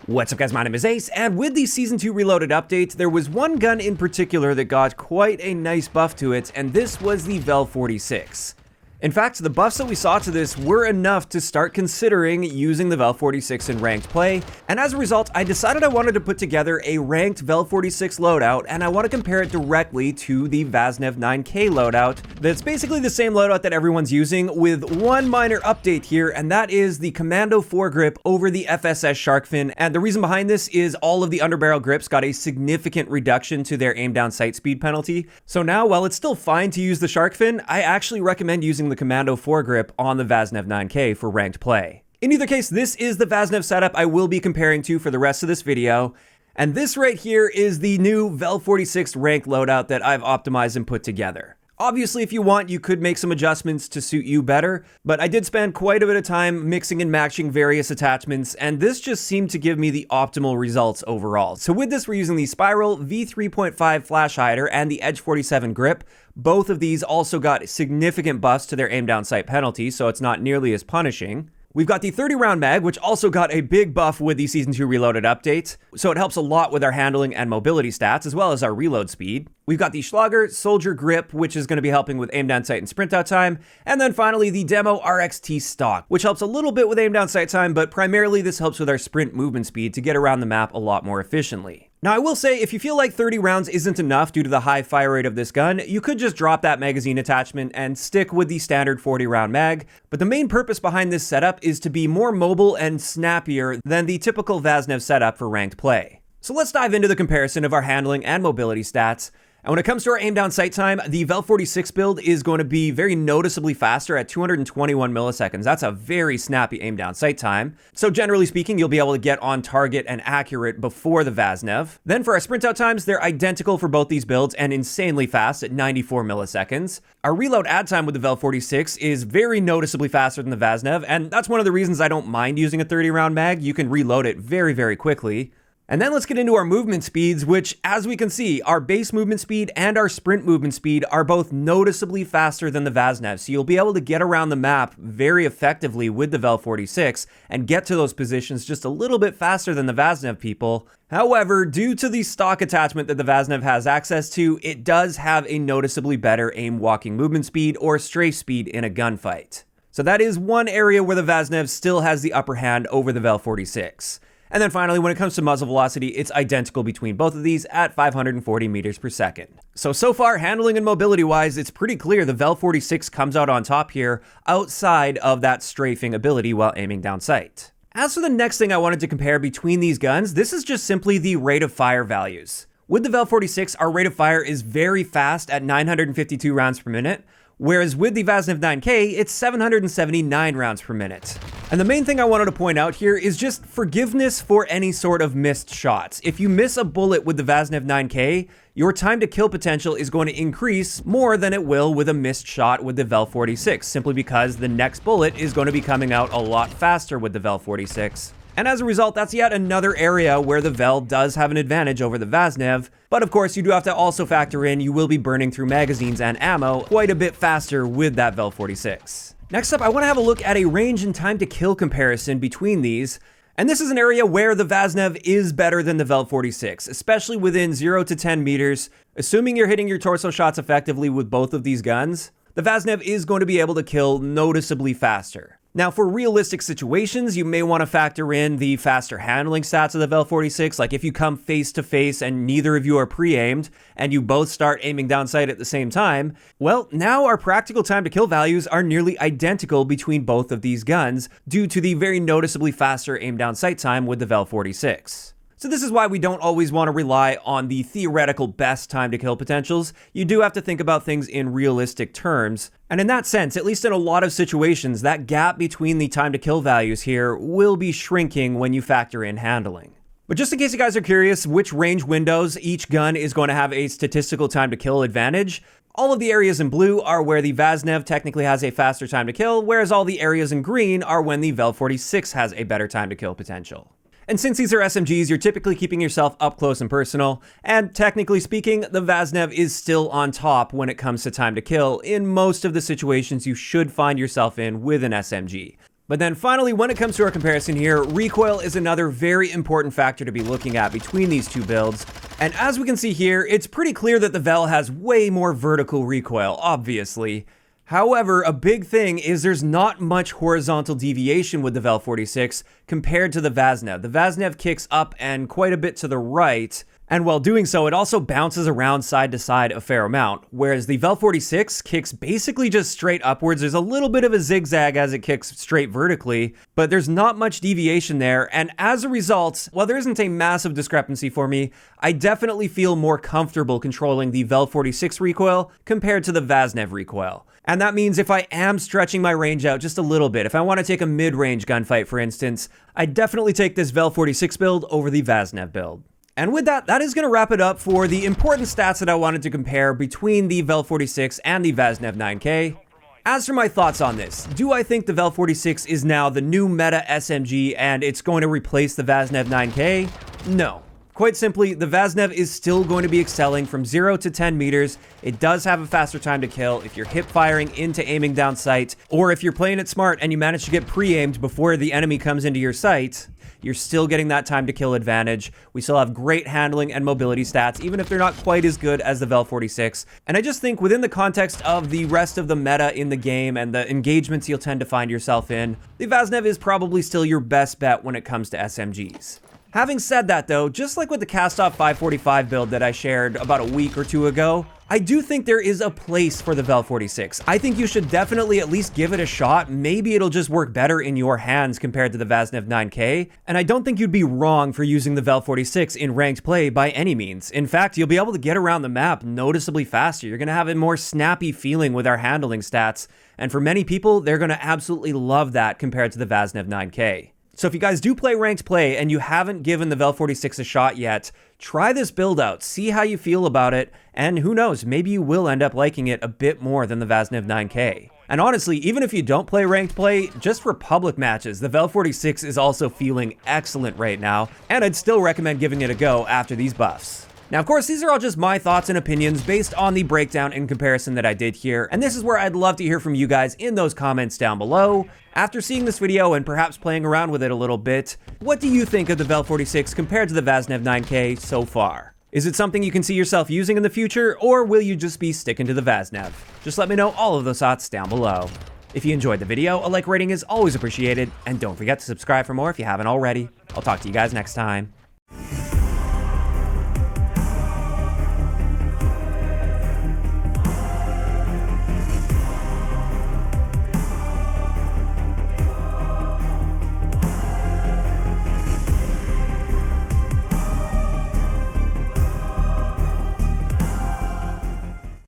What's up guys, my name is Ace, and with the Season 2 Reloaded update, there was one gun in particular that got quite a nice buff to it, and this was the Vel-46. In fact, the buffs that we saw to this were enough to start considering using the Vel-46 in ranked play, and as a result, I decided I wanted to put together a ranked Vel-46 loadout, and I want to compare it directly to the Vaznev 9K loadout. That's basically the same loadout that everyone's using, with one minor update here, and that is the Commando foregrip over the FSS shark fin. And the reason behind this is all of the underbarrel grips got a significant reduction to their aim down sight speed penalty. So now, while it's still fine to use the shark fin, I actually recommend using the Commando foregrip on the Vaznev 9K for ranked play. In either case, this is the Vaznev setup I will be comparing to for the rest of this video, and this right here is the new Vel-46 ranked loadout that I've optimized and put together. Obviously, if you want, you could make some adjustments to suit you better, but I did spend quite a bit of time mixing and matching various attachments, and this just seemed to give me the optimal results overall. So with this, we're using the Spiral V3.5 flash hider and the Edge 47 grip. Both of these also got significant buffs to their aim down sight penalty, so it's not nearly as punishing. We've got the 30 round mag, which also got a big buff with the Season 2 Reloaded update, so it helps a lot with our handling and mobility stats, as well as our reload speed. We've got the Schlager Soldier Grip, which is going to be helping with aim down sight and sprint out time, and then finally the Demo RXT Stock, which helps a little bit with aim down sight time, but primarily this helps with our sprint movement speed to get around the map a lot more efficiently. Now, I will say, if you feel like 30 rounds isn't enough due to the high fire rate of this gun, you could just drop that magazine attachment and stick with the standard 40 round mag, but the main purpose behind this setup is to be more mobile and snappier than the typical Vaznev setup for ranked play. So let's dive into the comparison of our handling and mobility stats. And when it comes to our aim down sight time, the Vel-46 build is going to be very noticeably faster at 221 milliseconds. That's a very snappy aim down sight time. So generally speaking, you'll be able to get on target and accurate before the Vaznev. Then for our sprint out times, they're identical for both these builds and insanely fast at 94 milliseconds. Our reload add time with the Vel-46 is very noticeably faster than the Vaznev, and that's one of the reasons I don't mind using a 30 round mag. You can reload it very, very quickly. And then let's get into our movement speeds, which, as we can see, our base movement speed and our sprint movement speed are both noticeably faster than the Vaznev. So you'll be able to get around the map very effectively with the Vel-46 and get to those positions just a little bit faster than the Vaznev people. However, due to the stock attachment that the Vaznev has access to, it does have a noticeably better aim walking movement speed or strafe speed in a gunfight. So that is one area where the Vaznev still has the upper hand over the Vel-46. And then finally, when it comes to muzzle velocity, it's identical between both of these at 540 meters per second. So far, handling and mobility wise, it's pretty clear the Vel-46 comes out on top here outside of that strafing ability while aiming down sight. As for the next thing I wanted to compare between these guns, this is just simply the rate of fire values. With the Vel-46, our rate of fire is very fast at 952 rounds per minute, whereas with the Vaznev 9K, it's 779 rounds per minute. And the main thing I wanted to point out here is just forgiveness for any sort of missed shots. If you miss a bullet with the Vaznev 9K, your time to kill potential is going to increase more than it will with a missed shot with the Vel-46, simply because the next bullet is going to be coming out a lot faster with the Vel-46. And as a result, that's yet another area where the Vel does have an advantage over the Vaznev. But of course, you do have to also factor in you will be burning through magazines and ammo quite a bit faster with that Vel-46. Next up, I want to have a look at a range and time to kill comparison between these. And this is an area where the Vaznev is better than the Vel-46, especially within 0 to 10 meters. Assuming you're hitting your torso shots effectively with both of these guns, the Vaznev is going to be able to kill noticeably faster. Now, for realistic situations, you may want to factor in the faster handling stats of the Vel-46, like if you come face to face and neither of you are pre-aimed, and you both start aiming down sight at the same time, well, now our practical time to kill values are nearly identical between both of these guns, due to the very noticeably faster aim down sight time with the Vel-46. So this is why we don't always want to rely on the theoretical best time to kill potentials. You do have to think about things in realistic terms. And in that sense, at least in a lot of situations, that gap between the time to kill values here will be shrinking when you factor in handling. But just in case you guys are curious which range windows each gun is going to have a statistical time to kill advantage, all of the areas in blue are where the Vaznev technically has a faster time to kill, whereas all the areas in green are when the Vel-46 has a better time to kill potential. And since these are SMGs, you're typically keeping yourself up close and personal, and technically speaking, the Vaznev is still on top when it comes to time to kill in most of the situations you should find yourself in with an SMG. But then finally, when it comes to our comparison here, recoil is another very important factor to be looking at between these two builds. And as we can see here, it's pretty clear that the Vel has way more vertical recoil, obviously. However, a big thing is there's not much horizontal deviation with the Vel-46 compared to the Vaznev. The Vaznev kicks up and quite a bit to the right, and while doing so, it also bounces around side to side a fair amount, whereas the Vel-46 kicks basically just straight upwards. There's a little bit of a zigzag as it kicks straight vertically, but there's not much deviation there, and as a result, while there isn't a massive discrepancy for me, I definitely feel more comfortable controlling the Vel-46 recoil compared to the Vaznev recoil. And that means if I am stretching my range out just a little bit, if I want to take a mid-range gunfight, for instance, I'd definitely take this Vel-46 build over the Vaznev build. And with that, that is going to wrap it up for the important stats that I wanted to compare between the Vel-46 and the Vaznev 9K. As for my thoughts on this, do I think the Vel-46 is now the new Meta SMG and it's going to replace the Vaznev 9K? No. Quite simply, the Vaznev is still going to be excelling from 0 to 10 meters. It does have a faster time to kill if you're hip firing into aiming down sight, or if you're playing it smart and you manage to get pre-aimed before the enemy comes into your sight, you're still getting that time to kill advantage. We still have great handling and mobility stats, even if they're not quite as good as the Vel-46. And I just think within the context of the rest of the meta in the game and the engagements you'll tend to find yourself in, the Vaznev is probably still your best bet when it comes to SMGs. Having said that though, just like with the cast-off 545 build that I shared about a week or two ago, I do think there is a place for the Vel-46. I think you should definitely at least give it a shot. Maybe it'll just work better in your hands compared to the Vaznev 9K, and I don't think you'd be wrong for using the Vel-46 in ranked play by any means. In fact, you'll be able to get around the map noticeably faster. You're going to have a more snappy feeling with our handling stats, and for many people, they're going to absolutely love that compared to the Vaznev 9K. So if you guys do play ranked play and you haven't given the Vel-46 a shot yet, try this build out, see how you feel about it, and who knows, maybe you will end up liking it a bit more than the Vaznev 9K. And honestly, even if you don't play ranked play, just for public matches, the Vel-46 is also feeling excellent right now, and I'd still recommend giving it a go after these buffs. Now, of course, these are all just my thoughts and opinions based on the breakdown and comparison that I did here, and this is where I'd love to hear from you guys in those comments down below. After seeing this video and perhaps playing around with it a little bit, what do you think of the Vel-46 compared to the Vaznev 9K so far? Is it something you can see yourself using in the future, or will you just be sticking to the Vaznev? Just let me know all of those thoughts down below. If you enjoyed the video, a like rating is always appreciated, and don't forget to subscribe for more if you haven't already. I'll talk to you guys next time.